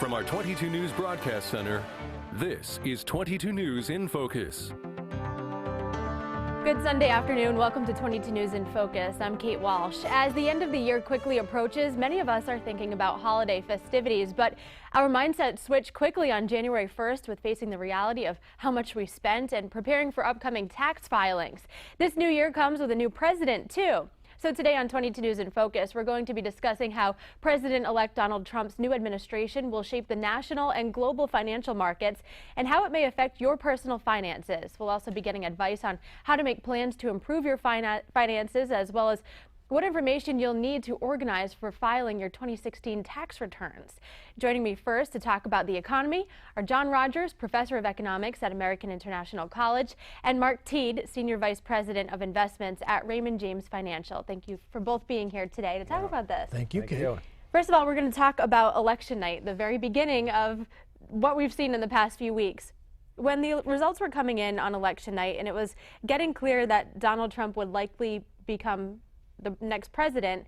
From our 22 News Broadcast Center, this is 22 News in Focus. Good Sunday afternoon. Welcome to 22 News in Focus. I'm Kate Walsh. As the end of the year quickly approaches, many of us are thinking about holiday festivities, but our mindset switched quickly on January 1st with facing the reality of how much we spent and preparing for upcoming tax filings. This new year comes with a new president, too. So today on 22 News in Focus, we're going to be discussing how President-elect Donald Trump's new administration will shape the national and global financial markets and how it may affect your personal finances. We'll also be getting advice on how to make plans to improve your finances, as well as what information you'll need to organize for filing your 2016 tax returns. Joining me first to talk about the economy are John Rogers, professor of economics at American International College, and Mark Teed, senior vice president of investments at Raymond James Financial. Thank you for both being here today to talk about this. Thank you, Kate. First of all, we're going to talk about election night, the very beginning of what we've seen in the past few weeks. When the results were coming in on election night and it was getting clear that Donald Trump would likely become the next president,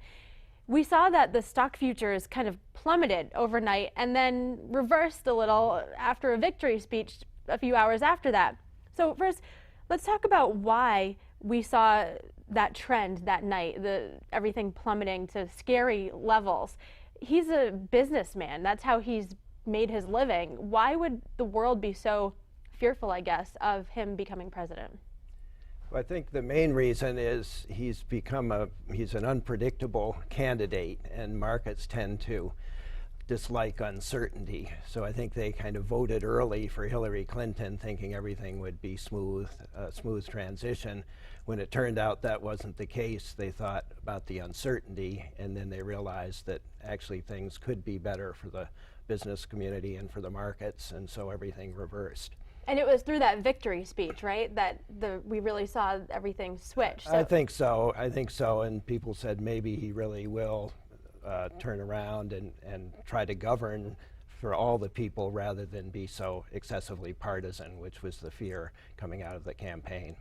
we saw that the stock futures kind of plummeted overnight and then reversed a little after a victory speech a few hours after that. So first, let's talk about why we saw that trend that night, everything plummeting to scary levels. He's a businessman. That's how he's made his living. Why would the world be so fearful, I guess, of him becoming president? I think the main reason is he's an unpredictable candidate, and markets tend to dislike uncertainty. So I think they kind of voted early for Hillary Clinton, thinking everything would be smooth transition. When it turned out that wasn't the case, they thought about the uncertainty, and then they realized that actually things could be better for the business community and for the markets, and so everything reversed. And it was through that victory speech, right, that we really saw everything switch. I think so. And people said maybe he really will turn around and try to govern for all the people rather than be so excessively partisan, which was the fear coming out of the campaign.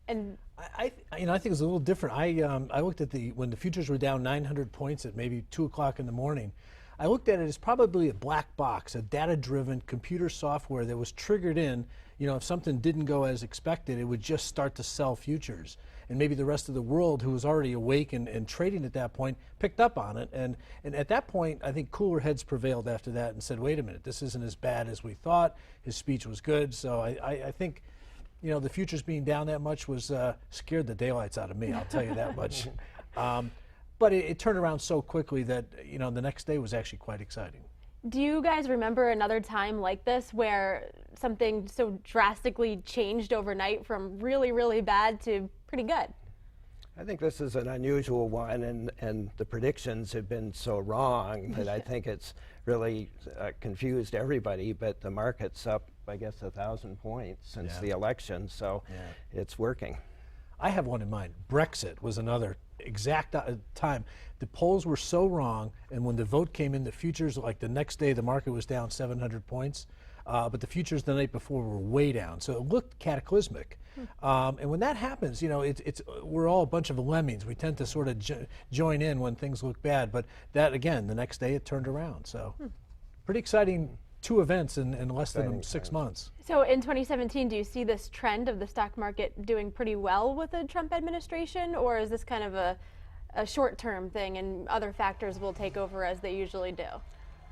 And I think it's a little different. I looked at when the futures were down 900 points at maybe 2 o'clock in the morning. I looked at it as probably a black box, a data-driven computer software that was triggered in. If something didn't go as expected, it would just start to sell futures. And maybe the rest of the world, who was already awake and trading at that point, picked up on it. And at that point, I think cooler heads prevailed after that and said, wait a minute, this isn't as bad as we thought. His speech was good. So I think, the futures being down that much was scared the daylights out of me, I'll tell you that much. But it turned around so quickly that, the next day was actually quite exciting. do you guys remember another time like this where something so drastically changed overnight from really, really bad to pretty good? I think this is an unusual one, and the predictions have been so wrong that I think it's really confused everybody, but the market's up, I guess, 1,000 points since the election, so it's working. I have one in mind. Brexit was another exact time. The polls were so wrong, and when the vote came in, the futures, like the next day, the market was down 700 points, but the futures the night before were way down, so it looked cataclysmic. And when that happens, you know, we're all a bunch of lemmings. We tend to sort of join in when things look bad, but that, again, the next day it turned around. So pretty exciting two events in less than 6 months. So in 2017, do you see this trend of the stock market doing pretty well with the Trump administration, or is this kind of a short-term thing and other factors will take over as they usually do?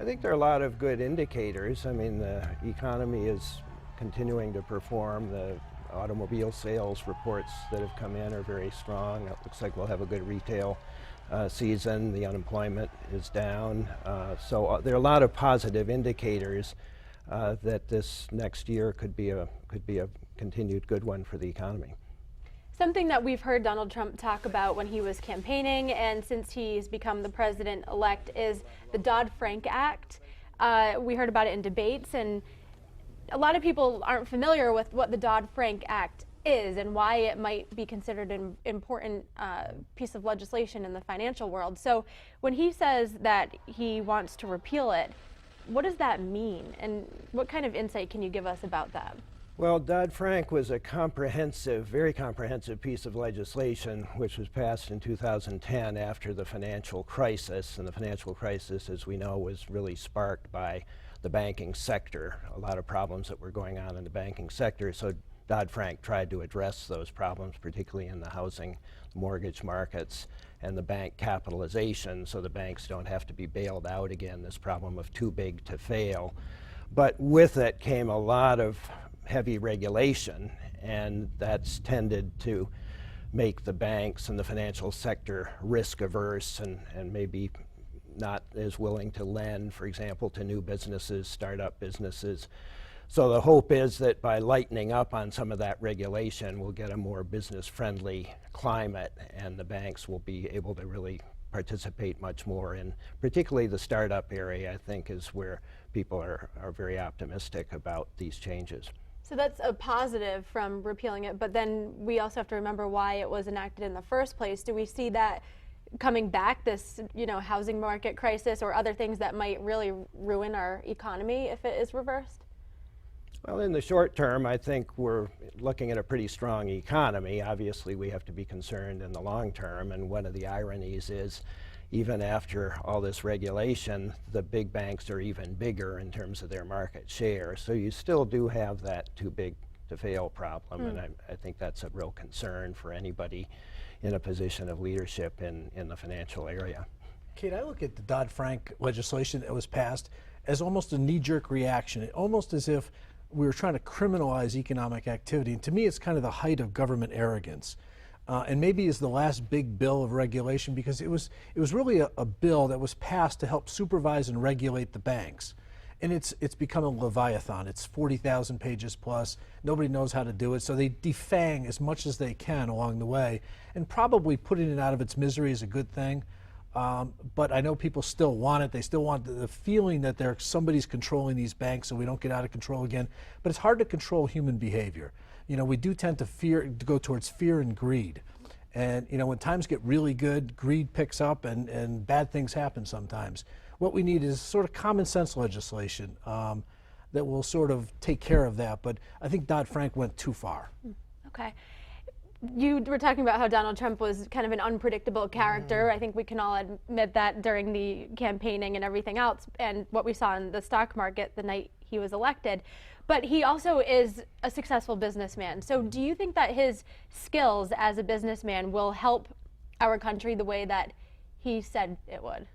I think there are a lot of good indicators. I mean, the economy is continuing to perform. The automobile sales reports that have come in are very strong. It looks like we'll have a good retail season. The unemployment is down. So there are a lot of positive indicators that this next year could be a continued good one for the economy. Something that we've heard Donald Trump talk about when he was campaigning and since he's become the president-elect is the Dodd-Frank Act. We heard about it in debates, and a lot of people aren't familiar with what the Dodd-Frank Act is and why it might be considered an important piece of legislation in the financial world. So when he says that he wants to repeal it, what does that mean, and what kind of insight can you give us about that? Well, Dodd-Frank was a comprehensive, very comprehensive piece of legislation which was passed in 2010 after the financial crisis. And the financial crisis, as we know, was really sparked by the banking sector, a lot of problems that were going on in the banking sector. So Dodd-Frank tried to address those problems, particularly in the housing mortgage markets and the bank capitalization, so the banks don't have to be bailed out again, this problem of too big to fail. But with it came a lot of heavy regulation, and that's tended to make the banks and the financial sector risk averse and maybe not as willing to lend, for example, to new businesses, startup businesses. So the hope is that by lightening up on some of that regulation, we'll get a more business-friendly climate, and the banks will be able to really participate much more in, particularly the startup area, I think, is where people are very optimistic about these changes. So that's a positive from repealing it, but then we also have to remember why it was enacted in the first place. Do we see that coming back, this housing market crisis or other things that might really ruin our economy if it is reversed? Well, in the short term, I think we're looking at a pretty strong economy. Obviously, we have to be concerned in the long term, and one of the ironies is even after all this regulation, the big banks are even bigger in terms of their market share. So you still do have that too big to fail problem, and I think that's a real concern for anybody in a position of leadership in the financial area. Kate, I look at the Dodd-Frank legislation that was passed as almost a knee-jerk reaction, almost as if we were trying to criminalize economic activity. And to me, it's kind of the height of government arrogance. And maybe is the last big bill of regulation, because it was really a bill that was passed to help supervise and regulate the banks. And it's become a leviathan. It's 40,000 pages plus. Nobody knows how to do it, so they defang as much as they can along the way. And probably putting it out of its misery is a good thing. But I know people still want it. They still want the feeling that somebody's controlling these banks so we don't get out of control again. But it's hard to control human behavior. We do tend to go towards fear and greed. And when times get really good, greed picks up and bad things happen sometimes. What we need is sort of common sense legislation that will sort of take care of that. But I think Dodd-Frank went too far. Okay. You were talking about how Donald Trump was kind of an unpredictable character. I think we can all admit that during the campaigning and everything else, and what we saw in the stock market the night he was elected. But he also is a successful businessman. So do you think that his skills as a businessman will help our country the way that he said it would?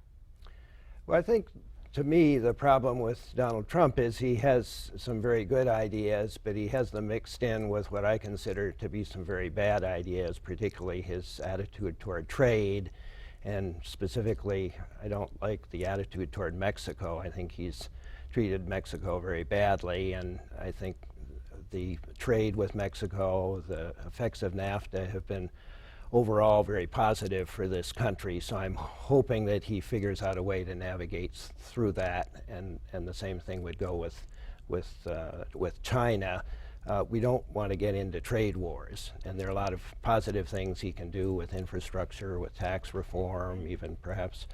Well, I think, to me, the problem with Donald Trump is he has some very good ideas, but he has them mixed in with what I consider to be some very bad ideas, particularly his attitude toward trade. And specifically, I don't like the attitude toward Mexico. I think he's treated Mexico very badly, and I think the trade with Mexico, the effects of NAFTA have been overall very positive for this country. So I'm hoping that he figures out a way to navigate through that, and the same thing would go with China. We don't want to get into trade wars, and there are a lot of positive things he can do with infrastructure, with tax reform, even perhaps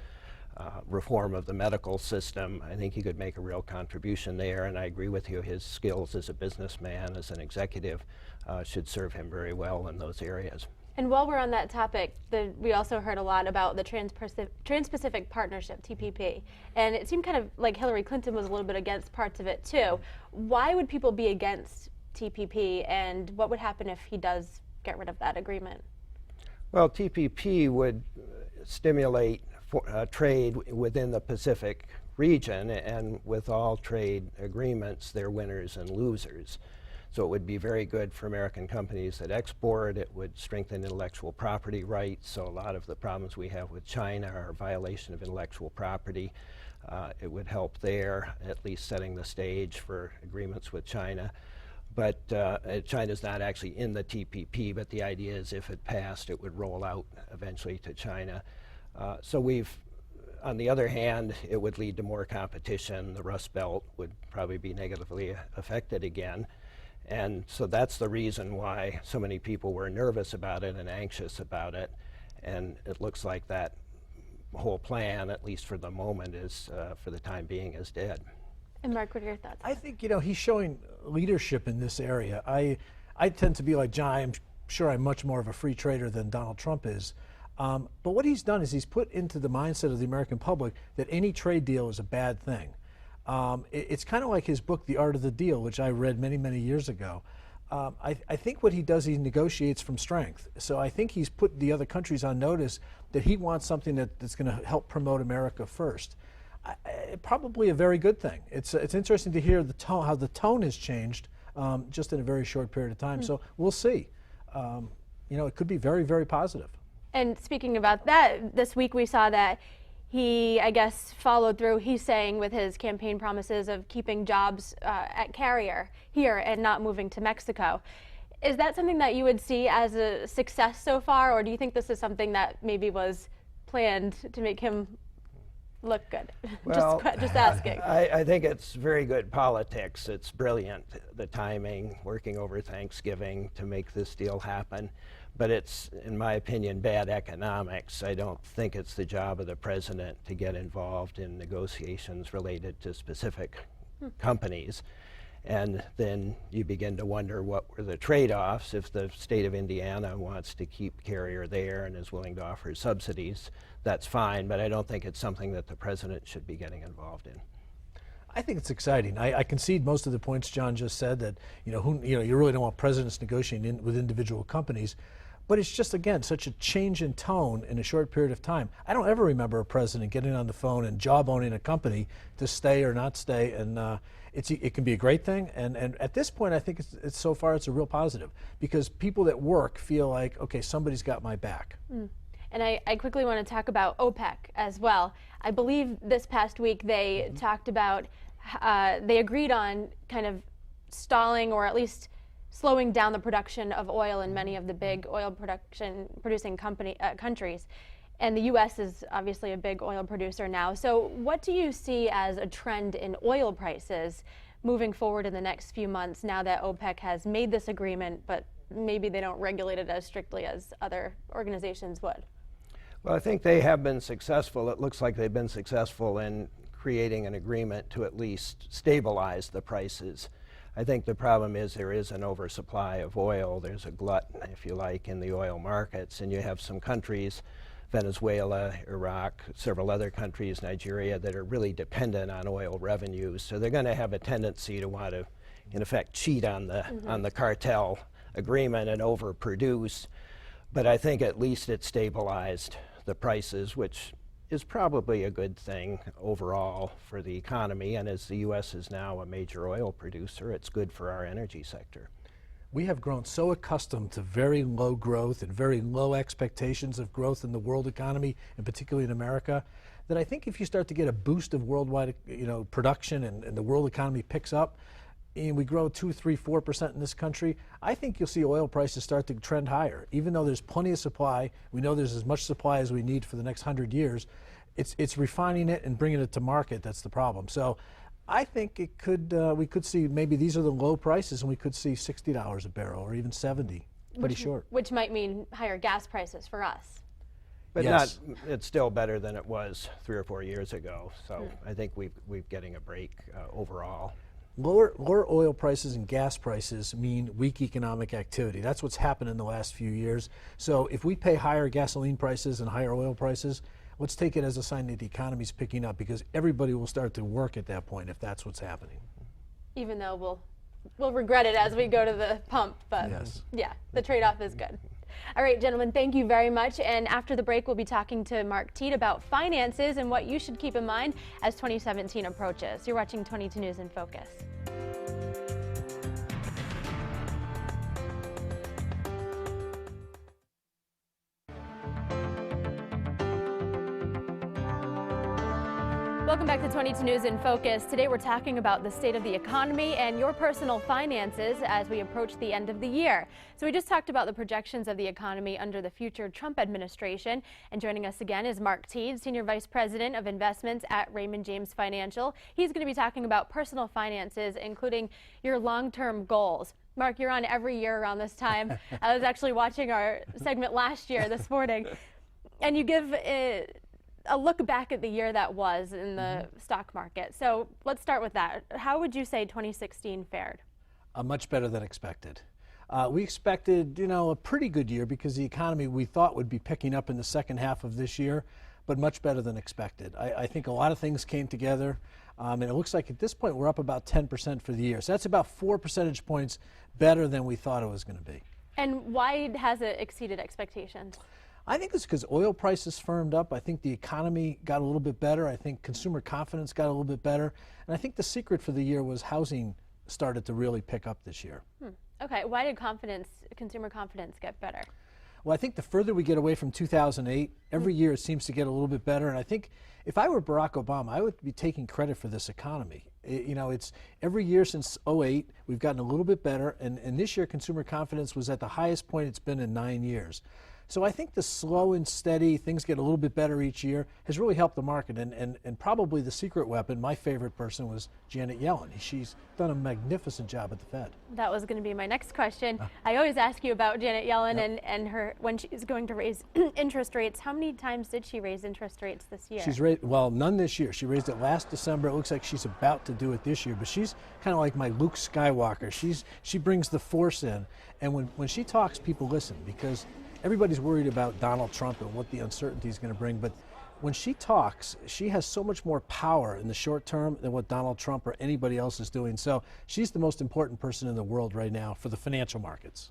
reform of the medical system. I think he could make a real contribution there, and I agree with you, his skills as a businessman, as an executive, should serve him very well in those areas. And while we're on that topic, we also heard a lot about the Trans-Pacific Partnership, TPP, and it seemed kind of like Hillary Clinton was a little bit against parts of it too. Why would people be against TPP, and what would happen if he does get rid of that agreement? Well, TPP would stimulate trade within the Pacific region, and with all trade agreements, they're winners and losers. So it would be very good for American companies that export. It would strengthen intellectual property rights. So a lot of the problems we have with China are violation of intellectual property. It would help there, at least setting the stage for agreements with China. But China's not actually in the TPP, but the idea is if it passed, it would roll out eventually to China. On the other hand, it would lead to more competition. The Rust Belt would probably be negatively affected again. And so that's the reason why so many people were nervous about it and anxious about it. And it looks like that whole plan, at least for the moment, for the time being, is dead. And Mark, what are your thoughts? I think, he's showing leadership in this area. I tend to be like John. I'm sure I'm much more of a free trader than Donald Trump is. But what he's done is he's put into the mindset of the American public that any trade deal is a bad thing. It's kind of like his book, The Art of the Deal, which I read many, many years ago. I think what he does, he negotiates from strength. So I think he's put the other countries on notice that he wants something that's going to help promote America first. Probably a very good thing. It's interesting to hear the tone, how the tone has changed just in a very short period of time. So we'll see. It could be very, very positive. And speaking about that, this week we saw that he, I guess, followed through, he's saying, with his campaign promises of keeping jobs at Carrier here and not moving to Mexico. Is that something that you would see as a success so far, or do you think this is something that maybe was planned to make him look good? Well, just asking. I think it's very good politics. It's brilliant, the timing, working over Thanksgiving to make this deal happen. But it's, in my opinion, bad economics. I don't think it's the job of the president to get involved in negotiations related to specific companies. And then you begin to wonder what were the trade-offs. If the state of Indiana wants to keep Carrier there and is willing to offer subsidies, that's fine, but I don't think it's something that the president should be getting involved in. I think it's exciting. I concede most of the points John just said, that you really don't want presidents negotiating with individual companies. But it's just, again, such a change in tone in a short period of time. I don't ever remember a president getting on the phone and jawboning a company to stay or not stay, and it can be a great thing. And at this point, I think it's so far it's a real positive, because people that work feel like, okay, somebody's got my back. And I quickly want to talk about OPEC as well. I believe this past week they talked about, they agreed on kind of stalling, or at least slowing down the production of oil in many of the big oil producing countries. And the U.S. is obviously a big oil producer now. So what do you see as a trend in oil prices moving forward in the next few months, now that OPEC has made this agreement, but maybe they don't regulate it as strictly as other organizations would? Well, I think they have been successful. It looks like they've been successful in creating an agreement to at least stabilize the prices. I think the problem is there is an oversupply of oil. There's a glut, if you like, in the oil markets, and you have some countries, Venezuela, Iraq, several other countries, Nigeria, that are really dependent on oil revenues. So they're going to have a tendency to want to, in effect, cheat on the cartel agreement and overproduce. But I think at least it stabilized the prices, which is probably a good thing overall for the economy. And as the U.S. is now a major oil producer, it's good for our energy sector. We have grown so accustomed to very low growth and very low expectations of growth in the world economy, and particularly in America, that I think if you start to get a boost of worldwide production and the world economy picks up, and we grow 2, 3, 4% in this country, I think you'll see oil prices start to trend higher. Even though there's plenty of supply, we know there's as much supply as we need for the next 100 years. It's refining it and bringing it to market that's the problem. So I think it could we could see maybe these are the low prices, and we could see $60 a barrel or even 70. Pretty short. Which might mean higher gas prices for us. But yes. It's still better than it was 3 or 4 years ago. So I think we're getting a break overall. Lower oil prices and gas prices mean weak economic activity. That's what's happened in the last few years. So if we pay higher gasoline prices and higher oil prices, let's take it as a sign that the economy's picking up, because everybody will start to work at that point if that's what's happening. Even though we'll regret it as we go to the pump, but yes. Yeah, the trade-off is good. All right, gentlemen, thank you very much. And after the break, we'll be talking to Mark Teed about finances and what you should keep in mind as 2017 approaches. You're watching 22 News in Focus. Welcome back to 22 News in Focus. Today we're talking about the state of the economy and your personal finances as we approach the end of the year. So we just talked about the projections of the economy under the future Trump administration. And joining us again is Mark Teed, Senior Vice President of Investments at Raymond James Financial. He's going to be talking about personal finances, including your long-term goals. Mark, you're on every year around this time. I was actually watching our segment last year this morning, and you give a look back at the year that was in the stock market. So let's start with that. How would you say 2016 fared? Much better than expected. We expected, a pretty good year because the economy we thought would be picking up in the second half of this year, but much better than expected. I think a lot of things came together, and it looks like at this point we're up about 10% for the year. So that's about 4 percentage points better than we thought it was going to be. And why has it exceeded expectations? I think it's because oil prices firmed up. I think the economy got a little bit better. I think consumer confidence got a little bit better. And I think the secret for the year was housing started to really pick up this year. Okay, why did consumer confidence get better? Well, I think the further we get away from 2008, every year it seems to get a little bit better. And I think if I were Barack Obama, I would be taking credit for this economy. It's every year since 2008, we've gotten a little bit better. And this year, consumer confidence was at the highest point it's been in 9 years. So I think the slow and steady, things get a little bit better each year, has really helped the market. And probably the secret weapon, my favorite person, was Janet Yellen. She's done a magnificent job at the Fed. That was going to be my next question. I always ask you about Janet Yellen and her when she's going to raise interest rates. How many times did she raise interest rates this year? She's raised, well, none this year. She raised it last December. It looks like she's about to do it this year. But she's kind of like my Luke Skywalker. She brings the force in. And when she talks, people listen because everybody's worried about Donald Trump and what the uncertainty is going to bring, but when she talks, she has so much more power in the short term than what Donald Trump or anybody else is doing. So she's the most important person in the world right now for the financial markets.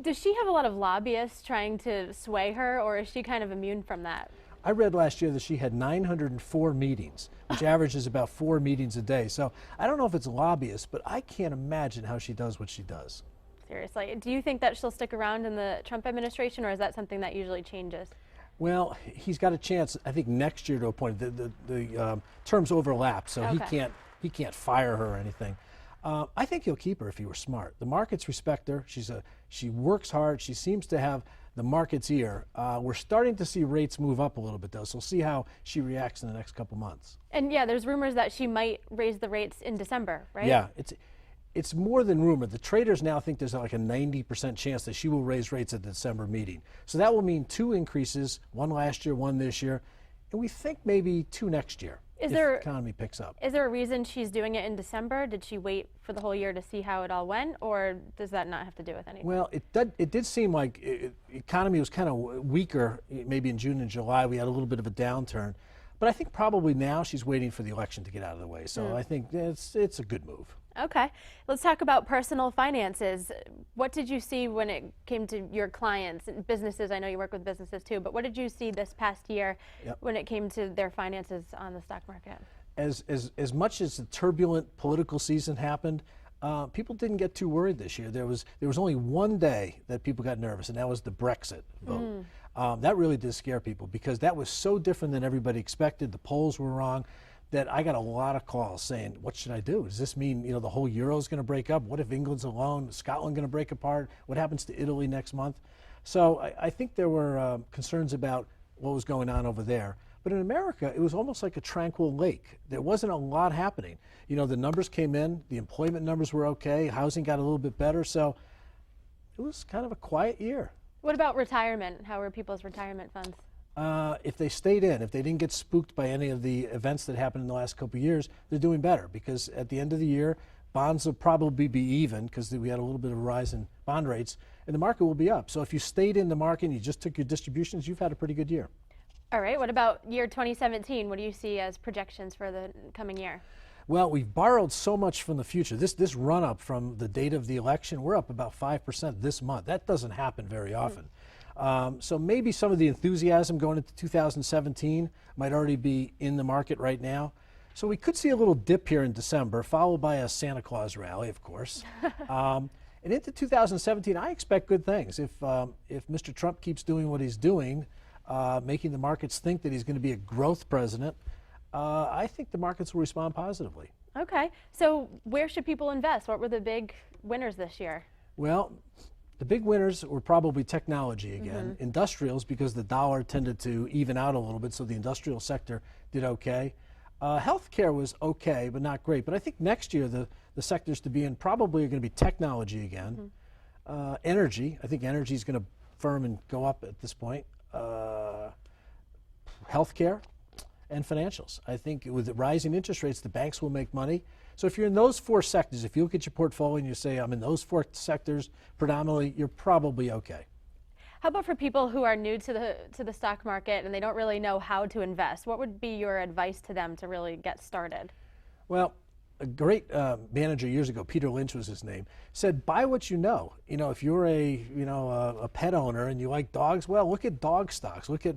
Does she have a lot of lobbyists trying to sway her, or is she kind of immune from that? I read last year that she had 904 meetings, which averages about 4 meetings a day. So I don't know if it's lobbyists, but I can't imagine how she does what she does. Seriously. Do you think that she'll stick around in the Trump administration, or is that something that usually changes? Well, he's got a chance, I think, next year to appoint. The terms overlap, so he can't fire her or anything. I think he'll keep her if he were smart. The markets respect her. She works hard. She seems to have the market's ear. We're starting to see rates move up a little bit, though, so we'll see how she reacts in the next couple months. And yeah, there's rumors that she might raise the rates in December, right? Yeah, it's more than rumor. The traders now think there's like a 90% chance that she will raise rates at the December meeting. So that will mean 2 increases, 1 last year, 1 this year, and we think maybe 2 next year if the economy picks up. Is there a reason she's doing it in December? Did she wait for the whole year to see how it all went, or does that not have to do with anything? Well, it did seem like the economy was kind of weaker, maybe in June and July. We had a little bit of a downturn. But I think probably now she's waiting for the election to get out of the way. So I think it's a good move. Okay. Let's talk about personal finances. What did you see when it came to your clients and businesses? I know you work with businesses too, but what did you see this past year when it came to their finances on the stock market? As much as the turbulent political season happened, people didn't get too worried this year. There was only one day that people got nervous, and that was the Brexit vote. That really did scare people because that was so different than everybody expected. The polls were wrong. That I got a lot of calls saying, what should I do? Does this mean the whole euro is going to break up? What if England's alone? Is Scotland going to break apart? What happens to Italy next month? So I think there were concerns about what was going on over there. But in America, it was almost like a tranquil lake. There wasn't a lot happening. The numbers came in, the employment numbers were okay, housing got a little bit better, so it was kind of a quiet year. What about retirement? How are people's retirement funds? If they stayed in, if they didn't get spooked by any of the events that happened in the last couple of years, they're doing better because at the end of the year, bonds will probably be even because we had a little bit of a rise in bond rates, and the market will be up. So if you stayed in the market and you just took your distributions, you've had a pretty good year. All right. What about year 2017? What do you see as projections for the coming year? Well, we've borrowed so much from the future. This run-up from the date of the election, we're up about 5% this month. That doesn't happen very often. So maybe some of the enthusiasm going into 2017 might already be in the market right now. So we could see a little dip here in December, followed by a Santa Claus rally, of course. And into 2017, I expect good things. If Mr. Trump keeps doing what he's doing, making the markets think that he's going to be a growth president, I think the markets will respond positively. Okay. So where should people invest? What were the big winners this year? Well, the big winners were probably technology again, industrials because the dollar tended to even out a little bit, so the industrial sector did okay. Healthcare was okay, but not great. But I think next year the sectors to be in probably are going to be technology again. Energy, I think energy is going to firm and go up at this point. Healthcare, and financials. I think with the rising interest rates, the banks will make money. So if you're in those 4 sectors, if you look at your portfolio and you say, I'm in those 4 sectors predominantly, you're probably okay. How about for people who are new to the stock market and they don't really know how to invest? What would be your advice to them to really get started? Well, a great manager years ago, Peter Lynch was his name, said, buy what you know. You know, if you're a pet owner and you like dogs, well, look at dog stocks. Look at,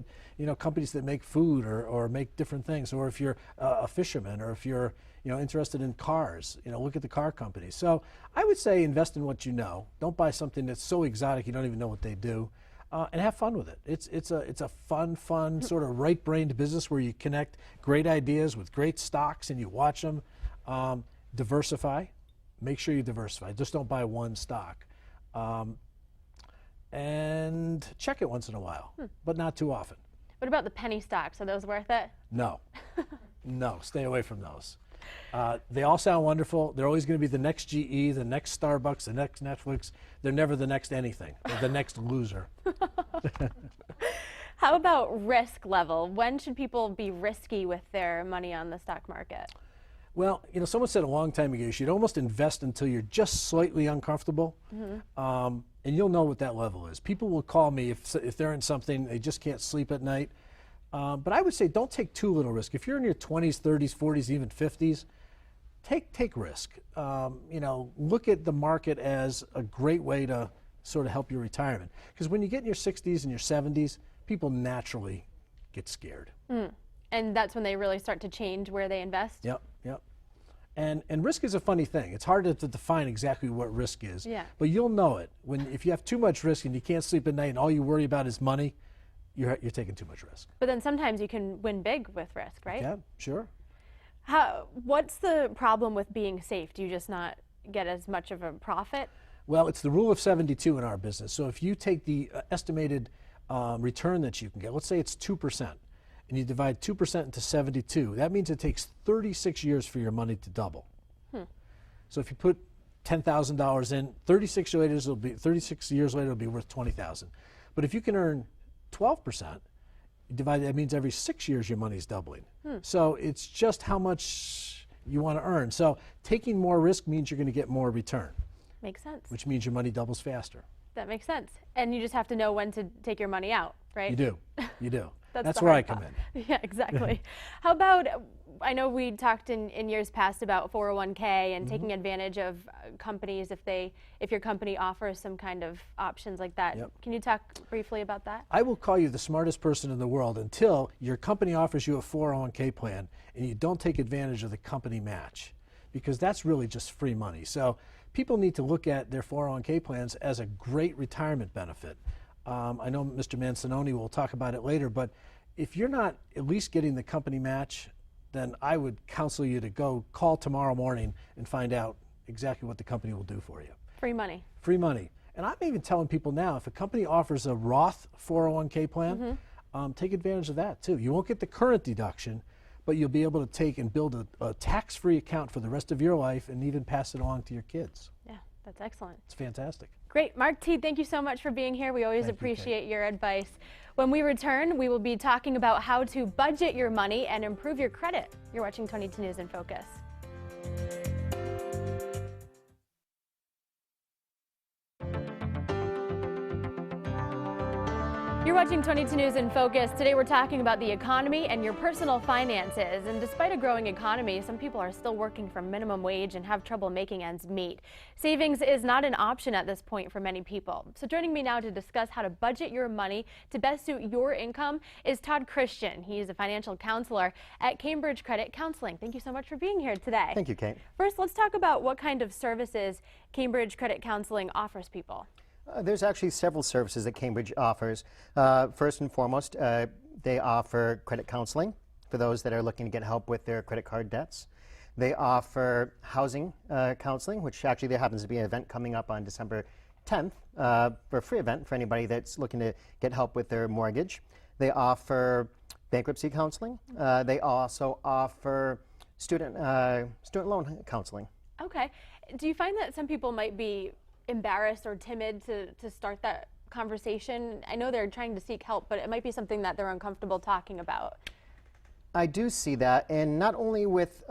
companies that make food or make different things. Or if you're a fisherman, or if you're, interested in cars, look at the car companies. So I would say invest in what you know. Don't buy something that's so exotic you don't even know what they do. And have fun with it. It's a fun sort of right-brained business where you connect great ideas with great stocks and you watch them. Diversify. Make sure you diversify. Just don't buy one stock. And check it once in a while, but not too often. What about the penny stocks? Are those worth it? No. No, stay away from those. They all sound wonderful. They're always going to be the next GE, the next Starbucks, the next Netflix. They're never the next anything. They're the next loser. How about risk level? When should people be risky with their money on the stock market? Well, someone said a long time ago, you should almost invest until you're just slightly uncomfortable, and you'll know what that level is. People will call me if they're in something, they just can't sleep at night. But I would say don't take too little risk. If you're in your 20s, 30s, 40s, even 50s, take risk. Look at the market as a great way to sort of help your retirement. Because when you get in your 60s and your 70s, people naturally get scared. And that's when they really start to change where they invest? Yep. And risk is a funny thing. It's hard to define exactly what risk is. Yeah. But you'll know it. If you have too much risk and you can't sleep at night and all you worry about is money, you're taking too much risk. But then sometimes you can win big with risk, right? Yeah, sure. What's the problem with being safe? Do you just not get as much of a profit? Well, it's the rule of 72 in our business. So if you take the estimated return that you can get, let's say it's 2%, and you divide 2% into 72, that means it takes 36 years for your money to double. So if you put $10,000 in, 36 years later it'll be worth $20,000. But if you can earn 12%, that means every 6 years your money's doubling. So it's just how much you want to earn. So taking more risk means you're going to get more return. Makes sense. Which means your money doubles faster. That makes sense. And you just have to know when to take your money out, right? You do. That's the where I hard come part. in. Yeah, exactly. How about, I know we talked in years past about 401k and taking advantage of companies if your company offers some kind of options like that. Yep. Can you talk briefly about that? I will call you the smartest person in the world until your company offers you a 401k plan and you don't take advantage of the company match, because that's really just free money. So people need to look at their 401k plans as a great retirement benefit. I know Mr. Mancinoni will talk about it later, but if you're not at least getting the company match, then I would counsel you to go call tomorrow morning and find out exactly what the company will do for you. Free money. Free money. And I'm even telling people now, if a company offers a Roth 401k plan, take advantage of that too. You won't get the current deduction, but you'll be able to take and build a tax-free account for the rest of your life and even pass it along to your kids. Yeah, that's excellent. It's fantastic. Great. Mark T., thank you so much for being here. We always appreciate your advice. When we return, we will be talking about how to budget your money and improve your credit. You're watching 22 News in Focus. You're watching 22 News in Focus. Today we're talking about the economy and your personal finances. And despite a growing economy, some people are still working for minimum wage and have trouble making ends meet. Savings is not an option at this point for many people. So joining me now to discuss how to budget your money to best suit your income is Todd Christian. He's a financial counselor at Cambridge Credit Counseling. Thank you so much for being here today. Thank you, Kate. First, let's talk about what kind of services Cambridge Credit Counseling offers people. There's actually several services that Cambridge offers. First and foremost, they offer credit counseling for those that are looking to get help with their credit card debts. They offer housing counseling, which actually there happens to be an event coming up on December 10th for a free event for anybody that's looking to get help with their mortgage. They offer bankruptcy counseling. They also offer student loan counseling. Okay. Do you find that some people might be embarrassed or timid to start that conversation? I know they're trying to seek help, but it might be something that they're uncomfortable talking about. I do see that, and not only with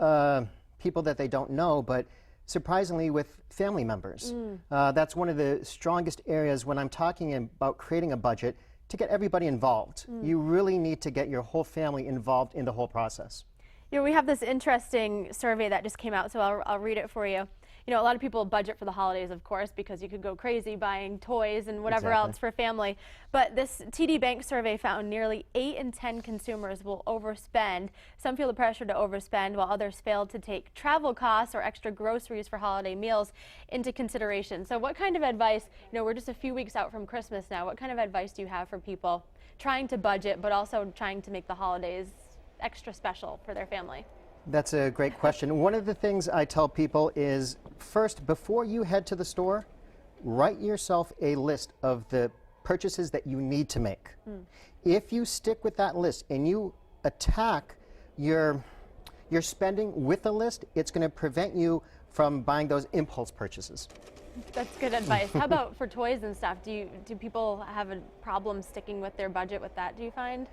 people that they don't know, but surprisingly with family members. That's one of the strongest areas when I'm talking about creating a budget, to get everybody involved. You really need to get your whole family involved in the whole process. You know, we have this interesting survey that just came out, so I'll read it for you. You know, a lot of people budget for the holidays, of course, because you could go crazy buying toys and whatever else for family. But this TD Bank survey found nearly 8 in 10 consumers will overspend. Some feel the pressure to overspend, while others fail to take travel costs or extra groceries for holiday meals into consideration. So what kind of advice, you know, we're just a few weeks out from Christmas now, what kind of advice do you have for people trying to budget, but also trying to make the holidays extra special for their family? That's a great question. One of the things I tell people is, first, before you head to the store, write yourself a list of the purchases that you need to make. If you stick with that list and you attack your spending with a list, it's going to prevent you from buying those impulse purchases. That's good advice. How about for toys and stuff? Do people have a problem sticking with their budget with that, do you find?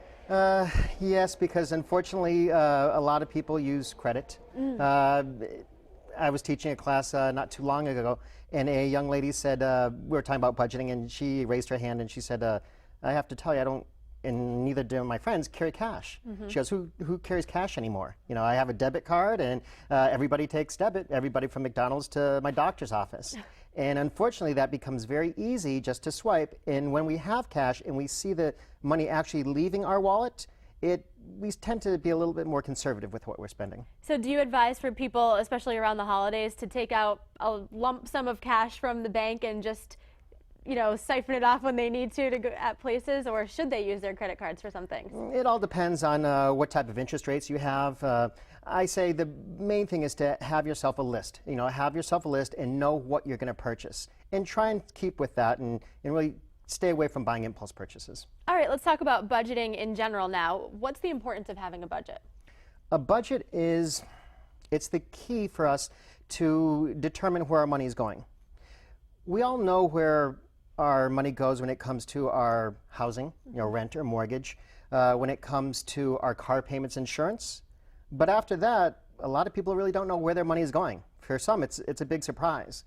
Yes, because unfortunately a lot of people use credit. I was teaching a class not too long ago, and a young lady said, we were talking about budgeting, and she raised her hand and she said, I have to tell you, I don't, and neither do my friends, carry cash. She goes, who carries cash anymore? You know, I have a debit card, and everybody takes debit, everybody from McDonald's to my doctor's office. And unfortunately, that becomes very easy just to swipe. And when we have cash and we see the money actually leaving our wallet, we tend to be a little bit more conservative with what we're spending. So do you advise for people, especially around the holidays, to take out a lump sum of cash from the bank and just, you know, siphon it off when they need to go at places, or should they use their credit cards for some things? It all depends on what type of interest rates you have. I say the main thing is to have yourself a list. You know, have yourself a list and know what you're going to purchase, and try and keep with that, and really stay away from buying impulse purchases. All right, let's talk about budgeting in general now. What's the importance of having a budget? A budget it's the key for us to determine where our money is going. We all know where our money goes when it comes to our housing, you know, rent or mortgage, when it comes to our car payments, insurance. But after that, a lot of people really don't know where their money is going. For some, it's a big surprise.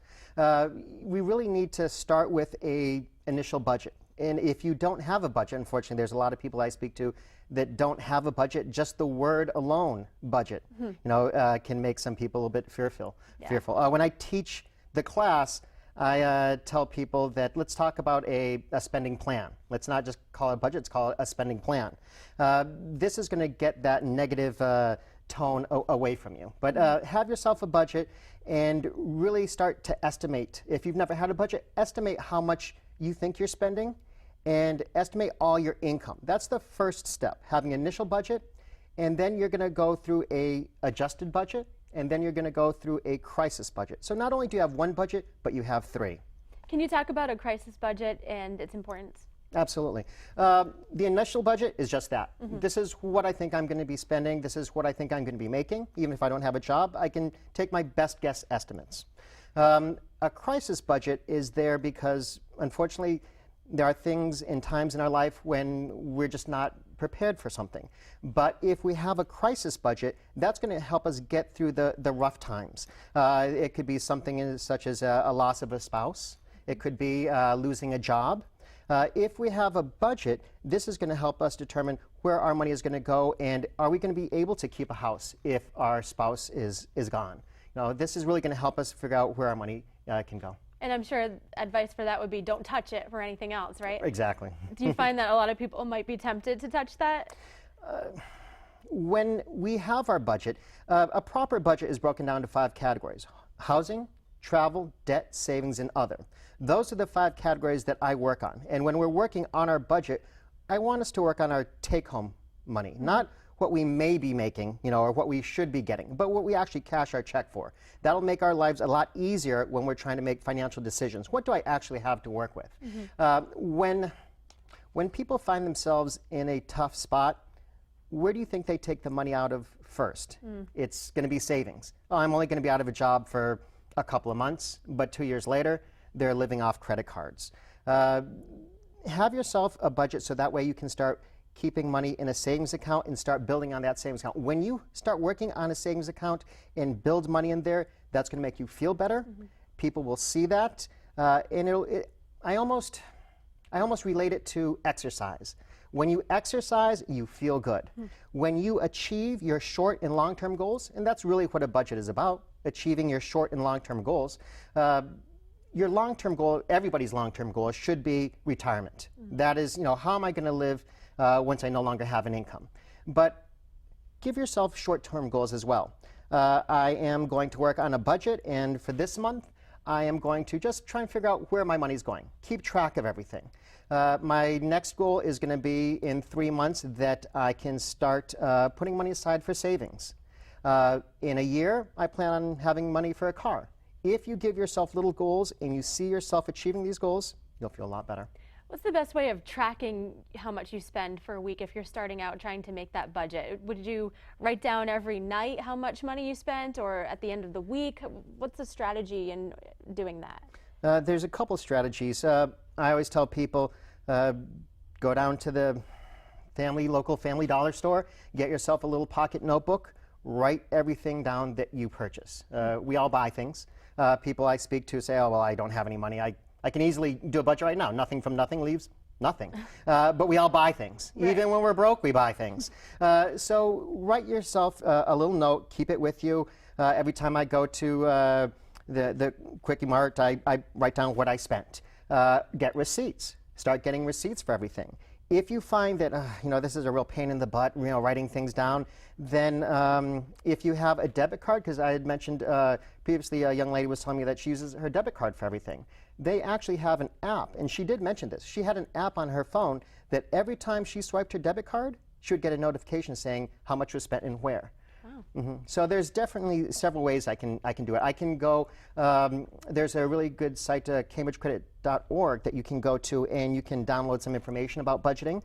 We really need to start with an initial budget. And if you don't have a budget, unfortunately, there's a lot of people I speak to that don't have a budget. Just the word alone, budget, you know, can make some people a little bit fearful. When I teach the class, I tell people that let's talk about a spending plan. Let's not just call it a budget, let's call it a spending plan. This is going to get that negative tone away from you. But have yourself a budget and really start to estimate. If you've never had a budget, estimate how much you think you're spending and estimate all your income. That's the first step, having an initial budget, and then you're going to go through a adjusted budget, and then you're going to go through a crisis budget. So not only do you have one budget, but you have 3. Can you talk about a crisis budget and its importance? Absolutely. The initial budget is just that. This is what I think I'm going to be spending. This is what I think I'm going to be making. Even if I don't have a job, I can take my best guess estimates. A crisis budget is there because, unfortunately, there are things and times in our life when we're just not prepared for something. But if we have a crisis budget, that's going to help us get through the rough times. It could be something such as a loss of a spouse. It could be losing a job. If we have a budget, this is going to help us determine where our money is going to go, and are we going to be able to keep a house if our spouse is gone. Now, this is really going to help us figure out where our money can go. And I'm sure advice for that would be don't touch it for anything else, right? Exactly. Do you find that a lot of people might be tempted to touch that? When we have our budget, a proper budget is broken down to 5 categories: housing, travel, debt, savings, and other. Those are the 5 categories that I work on. And when we're working on our budget, I want us to work on our take-home money, not what we may be making, you know, or what we should be getting, but what we actually cash our check for. That'll make our lives a lot easier when we're trying to make financial decisions. What do I actually have to work with? When people find themselves in a tough spot, where do you think they take the money out of first? It's going to be savings. Oh, I'm only going to be out of a job for a couple of months, but 2 years later, they're living off credit cards. Have yourself a budget so that way you can start keeping money in a savings account and start building on that savings account. When you start working on a savings account and build money in there, that's going to make you feel better. People will see that, and I almost relate it to exercise. When you exercise, you feel good. When you achieve your short and long-term goals, and that's really what a budget is about, achieving your short and long-term goals. Your long-term goal, everybody's long-term goal, should be retirement. That is, how am I going to live once I no longer have an income? But give yourself short-term goals as well. I am going to work on a budget, and for this month, I am going to just try and figure out where my money's going. Keep track of everything. My next goal is going to be in 3 months that I can start putting money aside for savings. In a year, I plan on having money for a car. If you give yourself little goals and you see yourself achieving these goals, you'll feel a lot better. What's the best way of tracking how much you spend for a week if you're starting out trying to make that budget? Would you write down every night how much money you spent, or at the end of the week? What's the strategy in doing that? There's a couple strategies. I always tell people, go down to the local family dollar store, get yourself a little pocket notebook, write everything down that you purchase. We all buy things. People I speak to say, oh, well, I don't have any money. I can easily do a budget right now. Nothing from nothing leaves nothing. But we all buy things. Right. Even when we're broke, we buy things. So write yourself a little note, keep it with you. Every time I go to the Quickie Mart, I write down what I spent. Get receipts. Start getting receipts for everything. If you find that this is a real pain in the butt, writing things down, then if you have a debit card, because I had mentioned previously, a young lady was telling me that she uses her debit card for everything. They actually have an app, and she did mention this. She had an app on her phone that every time she swiped her debit card, she would get a notification saying how much was spent and where. Wow. So there's definitely several ways I can do it. I can go, there's a really good site, cambridgecredit.org, that you can go to, and you can download some information about budgeting.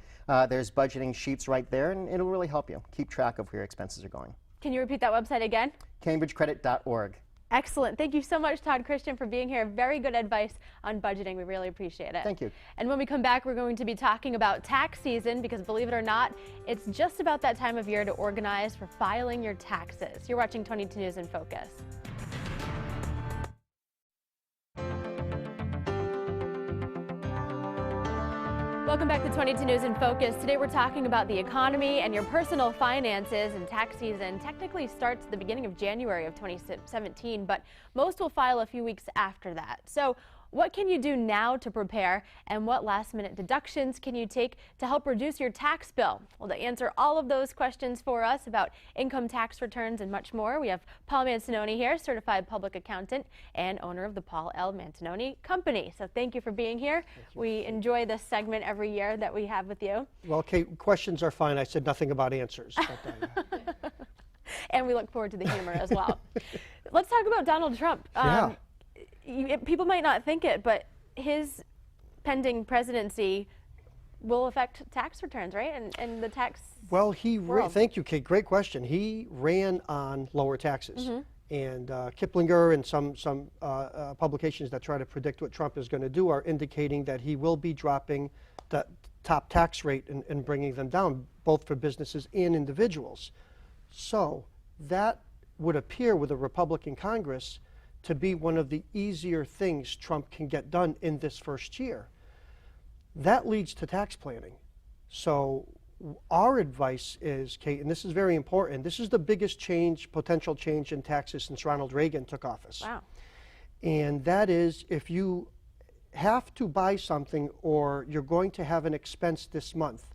There's budgeting sheets right there, and it'll really help you keep track of where your expenses are going. Can you repeat that website again? cambridgecredit.org. Excellent. Thank you so much, Todd Christian, for being here. Very good advice on budgeting. We really appreciate it. Thank you. And when we come back, we're going to be talking about tax season, because believe it or not, it's just about that time of year to organize for filing your taxes. You're watching 22 News in Focus. Welcome back to 22 News in Focus. Today we're talking about the economy and your personal finances, and tax season technically starts at the beginning of January of 2017, but most will file a few weeks after that. So what can you do now to prepare, and what last-minute deductions can you take to help reduce your tax bill? Well, to answer all of those questions for us about income tax returns and much more, we have Paul Mancinoni here, certified public accountant and owner of the Paul L. Mancinoni Company. So thank you for being here. We enjoy this segment every year that we have with you. Well, Kate, questions are fine. I said nothing about answers. But, and we look forward to the humor as well. Let's talk about Donald Trump. Yeah. People might not think it, but his pending presidency will affect tax returns, right? And the tax well, world. Thank you, Kate. Great question. He ran on lower taxes. And Kiplinger and some publications that try to predict what Trump is going to do are indicating that he will be dropping the top tax rate and bringing them down, both for businesses and individuals. So that would appear with a Republican Congress to be one of the easier things Trump can get done in this first year. That leads to tax planning. So our advice is, Kate, and this is very important, this is the biggest change, potential change in taxes since Ronald Reagan took office. Wow. And that is, if you have to buy something or you're going to have an expense this month,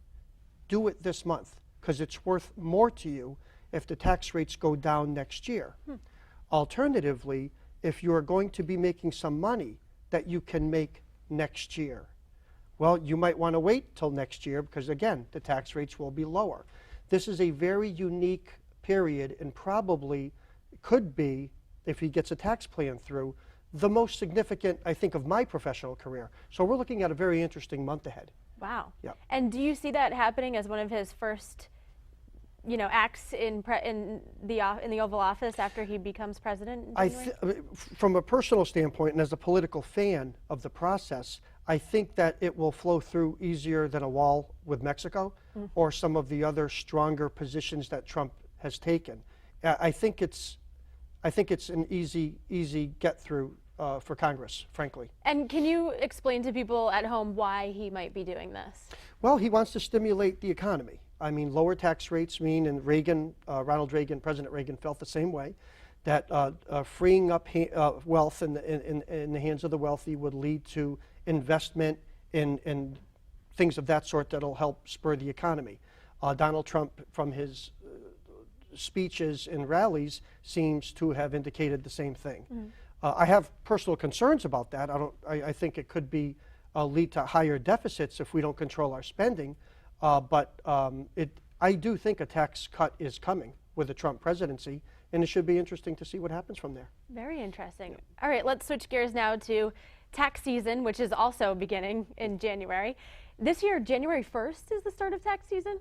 do it this month, because it's worth more to you if the tax rates go down next year. Alternatively, if you're going to be making some money that you can make next year, well, you might want to wait till next year because, again, the tax rates will be lower. This is a very unique period and probably could be, if he gets a tax plan through, the most significant, I think, of my professional career. So we're looking at a very interesting month ahead. Wow. Yep. And do you see that happening as one of his first acts in the Oval Office after he becomes president in January? From a personal standpoint and as a political fan of the process, I think that it will flow through easier than a wall with Mexico or some of the other stronger positions that Trump has taken. I think it's an easy get through for Congress, frankly. And can you explain to people at home why he might be doing this? Well, he wants to stimulate the economy. I mean, lower tax rates mean, and President Reagan felt the same way, that freeing up wealth in the hands of the wealthy would lead to investment in things of that sort that'll help spur the economy. Donald Trump, from his speeches and rallies, seems to have indicated the same thing. I have personal concerns about that. I think it could lead to higher deficits if we don't control our spending. But I do think a tax cut is coming with the Trump presidency, and it should be interesting to see what happens from there. Very interesting. All right, let's switch gears now to tax season, which is also beginning in January. This year, January 1st is the start of tax season?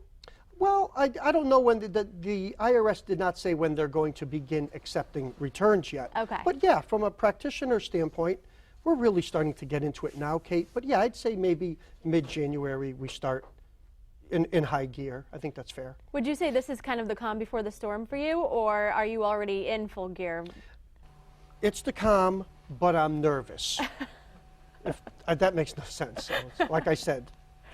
Well, I don't know when the IRS did not say when they're going to begin accepting returns yet. Okay. But yeah, from a practitioner standpoint, we're really starting to get into it now, Kate. But yeah, I'd say maybe mid-January we start in high gear. I think that's fair. Would you say this is kind of the calm before the storm for you, or are you already in full gear? It's the calm, but I'm nervous. That makes no sense. So like I said,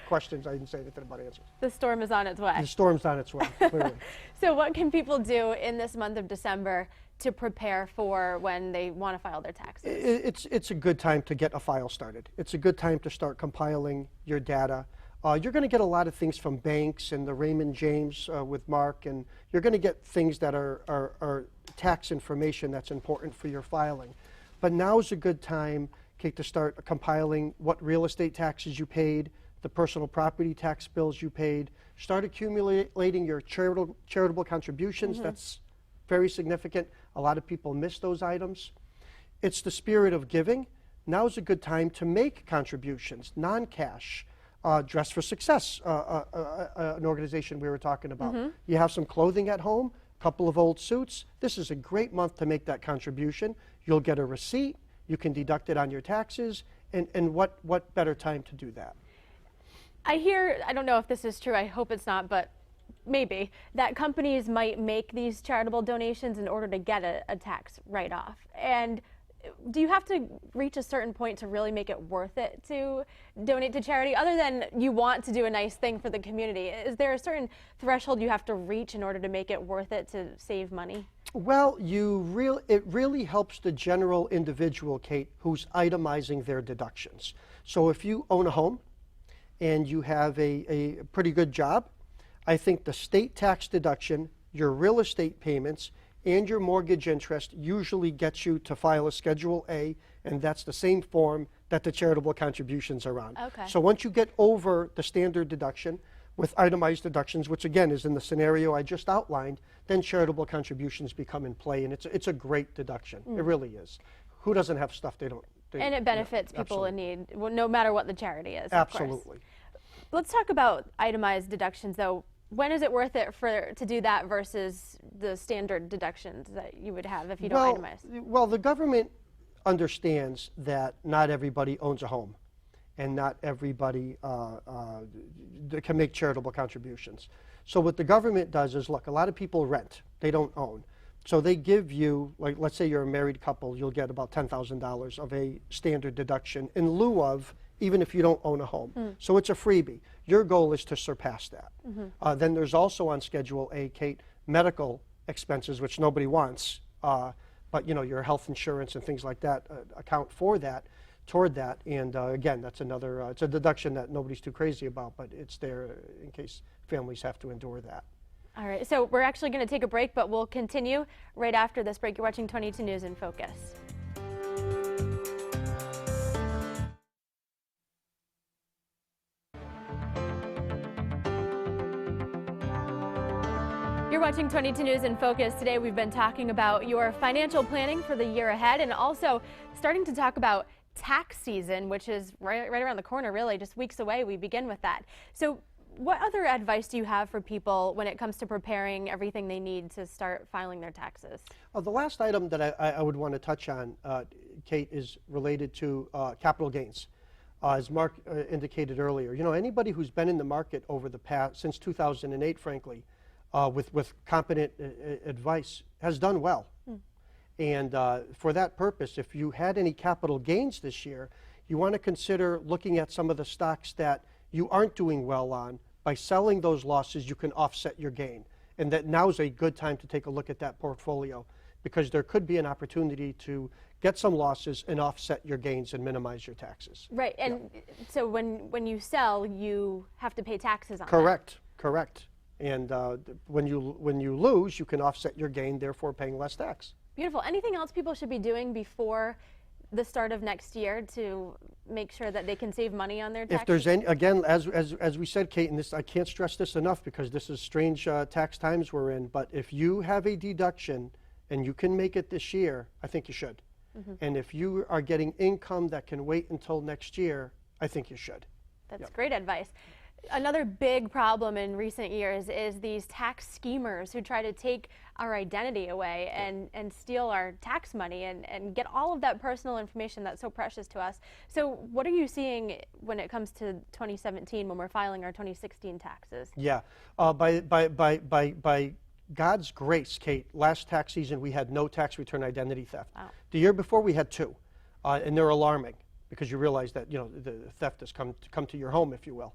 questions, I didn't say anything about answers. The storm is on its way. The storm's on its way, clearly. So what can people do in this month of December to prepare for when they want to file their taxes? It's a good time to get a file started. It's a good time to start compiling your data. You're going to get a lot of things from banks and the Raymond James with Mark, and you're going to get things that are tax information that's important for your filing. But now is a good time, Kate, to start compiling what real estate taxes you paid, the personal property tax bills you paid. Start accumulating your charitable contributions. That's very significant. A lot of people miss those items. It's the spirit of giving. Now is a good time to make contributions, non-cash. Dress for Success, an organization we were talking about. You have some clothing at home, a couple of old suits. This is a great month to make that contribution. You'll get a receipt. You can deduct it on your taxes. And what better time to do that? I hear, I don't know if this is true, I hope it's not, but maybe, that companies might make these charitable donations in order to get a tax write-off. And do you have to reach a certain point to really make it worth it to donate to charity, other than you want to do a nice thing for the community? Is there a certain threshold you have to reach in order to make it worth it to save money? Well, it really helps the general individual, Kate, who's itemizing their deductions. So if you own a home and you have a pretty good job, I think the state tax deduction, your real estate payments, and your mortgage interest usually gets you to file a Schedule A, and that's the same form that the charitable contributions are on. Okay. So once you get over the standard deduction with itemized deductions, which again is in the scenario I just outlined, then charitable contributions become in play, and it's a great deduction. It really is. Who doesn't have stuff they don't? And it benefits people in need, no matter what the charity is. Absolutely. Of course. Let's talk about itemized deductions, though. When is it worth it to do that versus the standard deductions that you would have if you don't itemize? Well, the government understands that not everybody owns a home, and not everybody can make charitable contributions. So what the government does is, look, a lot of people rent. They don't own. So they give you, like, let's say you're a married couple, you'll get about $10,000 of a standard deduction in lieu of, even if you don't own a home. So it's a freebie. Your goal is to surpass that. Then there's also on Schedule A, Kate, medical expenses, which nobody wants, but your health insurance and things like that account for that, toward that. And again, that's another, it's a deduction that nobody's too crazy about, but it's there in case families have to endure that. All right, so we're actually going to take a break, but we'll continue right after this break. You're watching 22 News in Focus. You're watching 22 News in Focus. Today we've been talking about your financial planning for the year ahead, and also starting to talk about tax season, which is right around the corner, really, just weeks away. We begin with that. So what other advice do you have for people when it comes to preparing everything they need to start filing their taxes? The last item that I would want to touch on, Kate, is related to capital gains. As Mark indicated earlier, you know, anybody who's been in the market over the past, since 2008, frankly, with competent advice has done well. And for that purpose, if you had any capital gains this year, you want to consider looking at some of the stocks that you aren't doing well on. By selling those losses, you can offset your gain. And that now is a good time to take a look at that portfolio, because there could be an opportunity to get some losses and offset your gains and minimize your taxes. Right, and so when you sell, you have to pay taxes on Correct, correct. And when you lose, you can offset your gain, therefore paying less tax. Beautiful. Anything else people should be doing before the start of next year to make sure that they can save money on their taxes? If there's any, again, as we said, Kate, and this, I can't stress this enough because this is strange tax times we're in, but if you have a deduction and you can make it this year, I think you should. And if you are getting income that can wait until next year, I think you should. That's great advice. Another big problem in recent years is these tax schemers who try to take our identity away and steal our tax money and get all of that personal information that's so precious to us. So what are you seeing when it comes to 2017 when we're filing our 2016 taxes? Yeah, by God's grace, Kate, last tax season we had no tax return identity theft. Wow. The year before we had 2, and they're alarming because you realize that, you know, the theft has come to your home, if you will.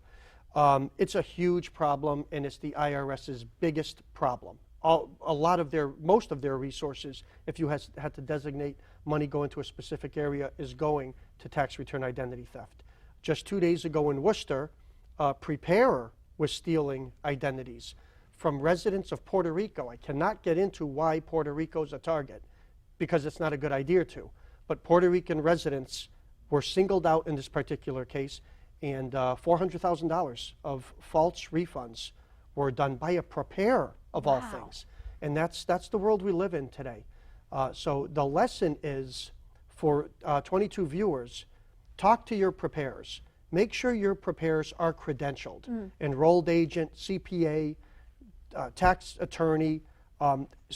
It's a huge problem, and it's the IRS's biggest problem. Most of their resources, if you had to designate money going to a specific area, is going to tax return identity theft. Just 2 days ago in Worcester, a preparer was stealing identities from residents of Puerto Rico. I cannot get into why Puerto Rico is a target, because it's not a good idea to. But Puerto Rican residents were singled out in this particular case, and $400,000 of false refunds were done by a preparer of all things. And that's the world we live in today. So the lesson is for 22 viewers, talk to your preparers. Make sure your preparers are credentialed, enrolled agent, CPA, tax attorney,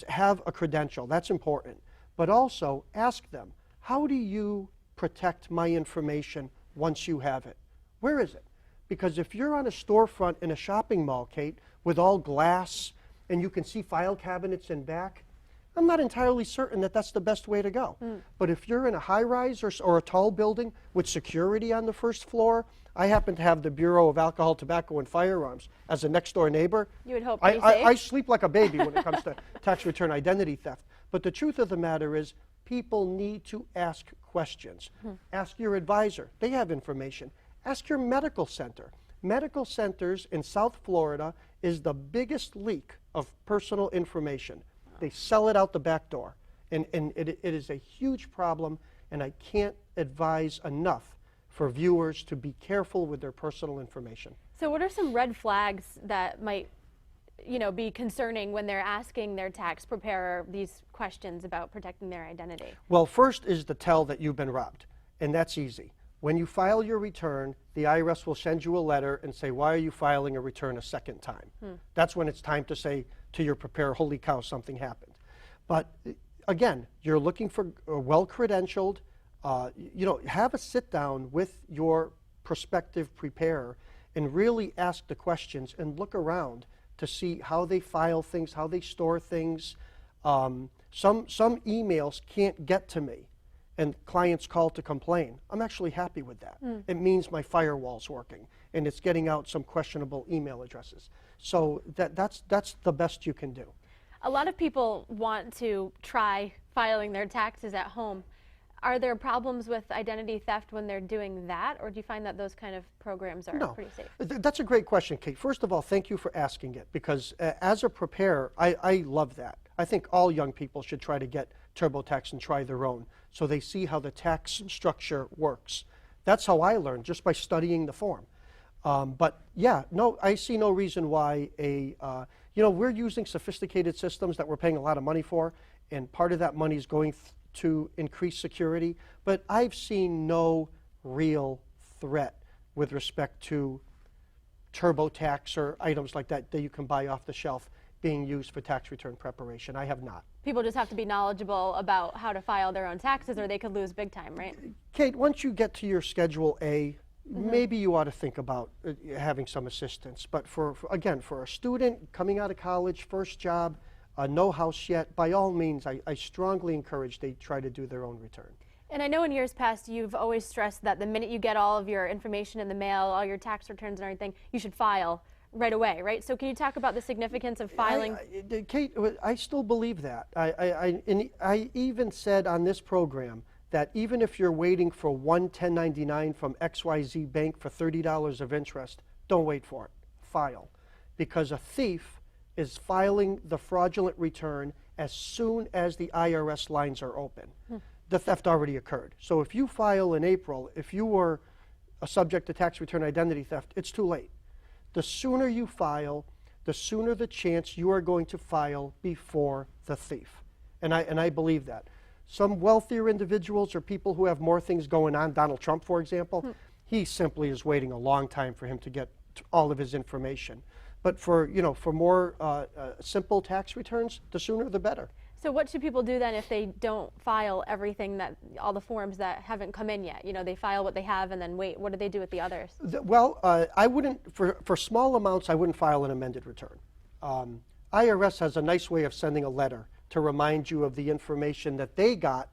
have a credential. That's important. But also ask them, how do you protect my information once you have it? Where is it? Because if you're on a storefront in a shopping mall, Kate, with all glass and you can see file cabinets in back, I'm not entirely certain that that's the best way to go. But if you're in a high-rise or a tall building with security on the first floor, I happen to have the Bureau of Alcohol, Tobacco, and Firearms as a next-door neighbor. You would hope pretty safe. I sleep like a baby when it comes to tax return identity theft. But the truth of the matter is people need to ask questions. Ask your advisor. They have information. Ask your medical center. Medical centers in South Florida is the biggest leak of personal information. They sell it out the back door. And it is a huge problem, and I can't advise enough for viewers to be careful with their personal information. So what are some red flags that might, you know, be concerning when they're asking their tax preparer these questions about protecting their identity? Well, first is the tell that you've been robbed, and that's easy. When you file your return, the IRS will send you a letter and say, why are you filing a return a second time? That's when it's time to say to your preparer, holy cow, something happened. But again, you're looking for a well-credentialed, you know, have a sit down with your prospective preparer and really ask the questions and look around to see how they file things, how they store things. Some emails can't get to me, and clients call to complain. I'm actually happy with that. It means my firewall's working, and it's getting out some questionable email addresses. So that's the best you can do. A lot of people want to try filing their taxes at home. Are there problems with identity theft when they're doing that, or do you find that those kind of programs are pretty safe? That's a great question, Kate. First of all, thank you for asking it, because as a preparer, I love that. I think all young people should try to get TurboTax and try their own, so they see how the tax structure works. That's how I learned, just by studying the form. But yeah, no, I see no reason why you know, we're using sophisticated systems that we're paying a lot of money for, and part of that money is going to increase security, but I've seen no real threat with respect to TurboTax or items like that that you can buy off the shelf being used for tax return preparation. I have not. People just have to be knowledgeable about how to file their own taxes, or they could lose big time, right? Kate, once you get to your Schedule A, maybe you ought to think about having some assistance. But again, for a student coming out of college, first job, no house yet, by all means, I strongly encourage they try to do their own return. And I know in years past you've always stressed that the minute you get all of your information in the mail, all your tax returns and everything, you should file right away, right? So can you talk about the significance of filing? Kate, I still believe that. I even said on this program that even if you're waiting for one 1099 from XYZ Bank for $30 of interest, don't wait for it. File. Because a thief is filing the fraudulent return as soon as the IRS lines are open. The theft already occurred. So if you file in April, if you were subject to tax return identity theft, it's too late. The sooner you file, the sooner the chance you are going to file before the thief. And I believe that. Some wealthier individuals or people who have more things going on, Donald Trump, for example, he simply is waiting a long time for him to get all of his information. But for more simple tax returns, the sooner the better. So what should people do then if they don't file everything, all the forms that haven't come in yet? You know, they file what they have and then wait. What do they do with the others? Well, I wouldn't, for small amounts, I wouldn't file an amended return. IRS has a nice way of sending a letter to remind you of the information that they got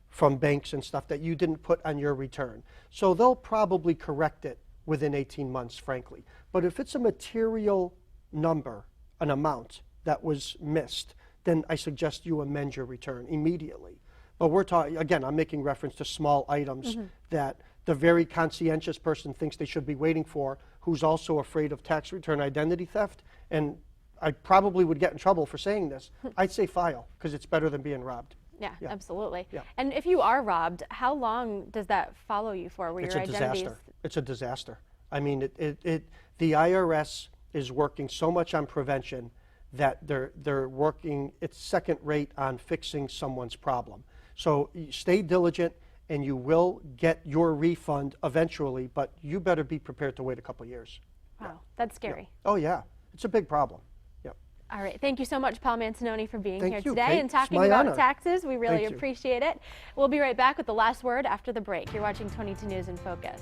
from banks and stuff that you didn't put on your return. So they'll probably correct it within 18 months, frankly. But if it's a material number, an amount that was missed, then I suggest you amend your return immediately. But we're talking, again, I'm making reference to small items that the very conscientious person thinks they should be waiting for, who's also afraid of tax return identity theft. And I probably would get in trouble for saying this. I'd say file, because it's better than being robbed. Yeah, absolutely. Yeah. And if you are robbed, how long does that follow you for? Where It's your a identity disaster. It's a disaster. I mean, the IRS is working so much on prevention that they're working its second rate on fixing someone's problem. So stay diligent and you will get your refund eventually, but you better be prepared to wait a couple of years. Wow, that's scary. Oh yeah, it's a big problem. Yep. All right, thank you so much, Paul Mancinoni, for being here you, today Kate. and It's talking my about honor. taxes. We really Thank you. appreciate it. We'll be right back with the last word after the break. You're watching 22 News in Focus.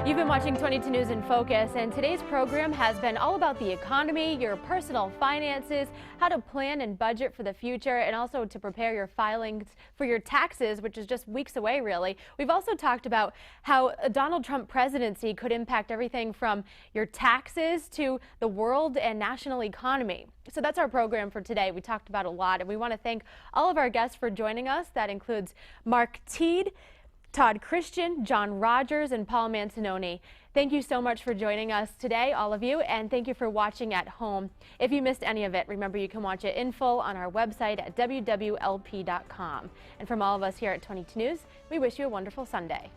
You've been watching 22 News in Focus, and today's program has been all about the economy, your personal finances, how to plan and budget for the future, and also to prepare your filings for your taxes, which is just weeks away, really. We've also talked about how a Donald Trump presidency could impact everything from your taxes to the world and national economy. So that's our program for today. We talked about a lot, and we want to thank all of our guests for joining us. That includes Mark Teed, Todd Christian, John Rogers, and Paul Mancinoni. Thank you so much for joining us today, all of you, and thank you for watching at home. If you missed any of it, remember you can watch it in full on our website at wwlp.com. And from all of us here at 22 News, we wish you a wonderful Sunday.